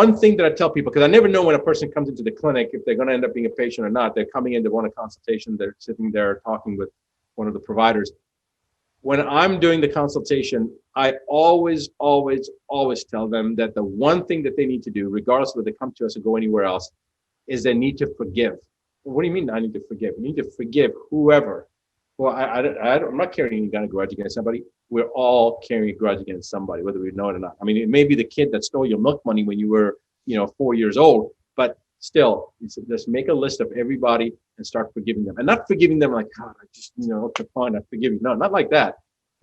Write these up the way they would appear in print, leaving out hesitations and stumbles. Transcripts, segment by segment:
one thing that I tell people, because I never know when a person comes into the clinic, if they're going to end up being a patient or not. They're coming in, they want a consultation, they're sitting there talking with one of the providers. When I'm doing the consultation, I always tell them that the one thing that they need to do, regardless of whether they come to us or go anywhere else, is they need to forgive. What do you mean I need to forgive? You need to forgive whoever. Well, I'm not carrying any kind of grudge against somebody. We're all carrying a grudge against somebody, whether we know it or not. I mean, it may be the kid that stole your milk money when you were, 4 years old, but still, just make a list of everybody and start forgiving them. And not forgiving them like, God, I just, okay, fine, I forgive you. No, not like that.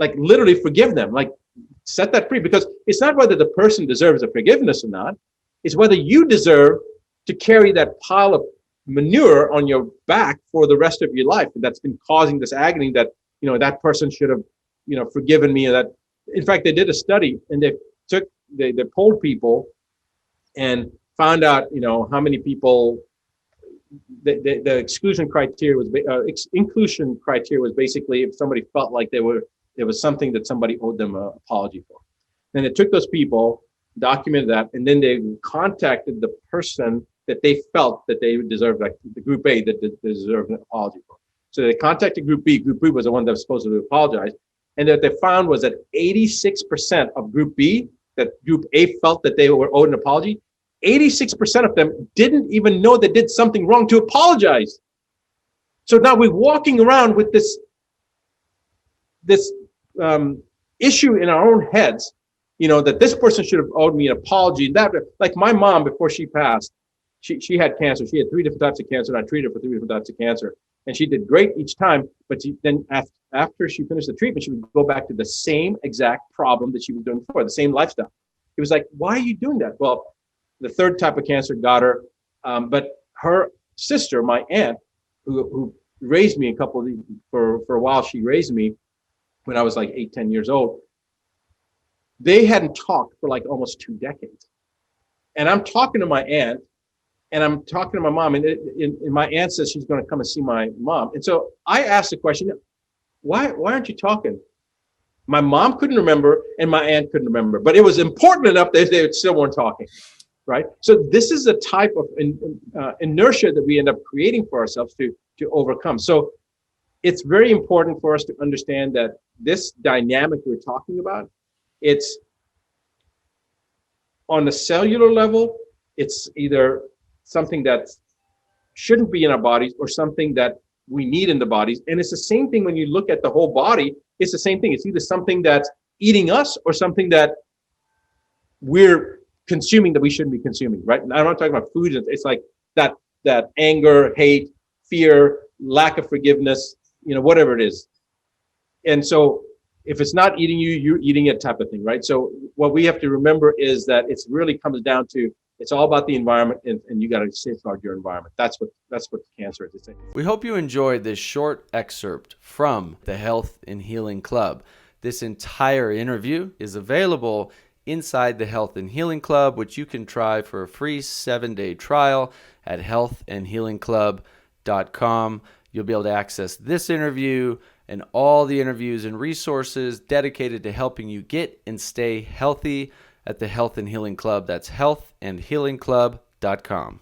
Like literally forgive them. Like set that free, because it's not whether the person deserves a forgiveness or not. It's whether you deserve to carry that pile of manure on your back for the rest of your life that's been causing this agony that that person should have forgiven me. Or that, in fact, they did a study and they polled people and found out how many people the exclusion criteria was inclusion criteria was basically if somebody felt like there was something that somebody owed them an apology for. Then they took those people, documented that, and then they contacted the person that they felt that they deserved, like the group A that they deserved an apology for. So they contacted group B. Group B was the one that was supposed to apologize. And what they found was that 86% of group B, that group A felt that they were owed an apology, 86% of them didn't even know they did something wrong to apologize. So now we're walking around with this issue in our own heads, that this person should have owed me an apology. That, like my mom, before she passed, she had cancer. She had 3 different types of cancer, and I treated her for 3 different types of cancer. And she did great each time, but then after she finished the treatment, she would go back to the same exact problem that she was doing before, the same lifestyle. It was like, why are you doing that? Well, the 3rd type of cancer got her, but her sister, my aunt, who raised me for a while, she raised me when I was like 8, 10 years old. They hadn't talked for like almost 2 decades. And I'm talking to my aunt, and I'm talking to my mom, and my aunt says she's going to come and see my mom. And so I asked the question, why aren't you talking? My mom couldn't remember, and my aunt couldn't remember, but it was important enough that they still weren't talking, right? So this is a type of inertia that we end up creating for ourselves to overcome. So it's very important for us to understand that this dynamic we're talking about, it's on the cellular level, it's either something that shouldn't be in our bodies or something that we need in the bodies. And it's the same thing when you look at the whole body. It's the same thing. It's either something that's eating us or something that we're consuming that we shouldn't be consuming, right? And I'm not talking about food. It's like that anger, hate, fear, lack of forgiveness, whatever it is. And so if it's not eating you, you're eating it type of thing, right? So what we have to remember is that it really comes down to, it's all about the environment, and you got to safeguard your environment. That's what cancer is. We hope you enjoyed this short excerpt from the Health and Healing Club. This entire interview is available inside the Health and Healing Club, which you can try for a free 7-day trial at healthandhealingclub.com. You'll be able to access this interview and all the interviews and resources dedicated to helping you get and stay healthy at the Health and Healing Club. That's healthandhealingclub.com.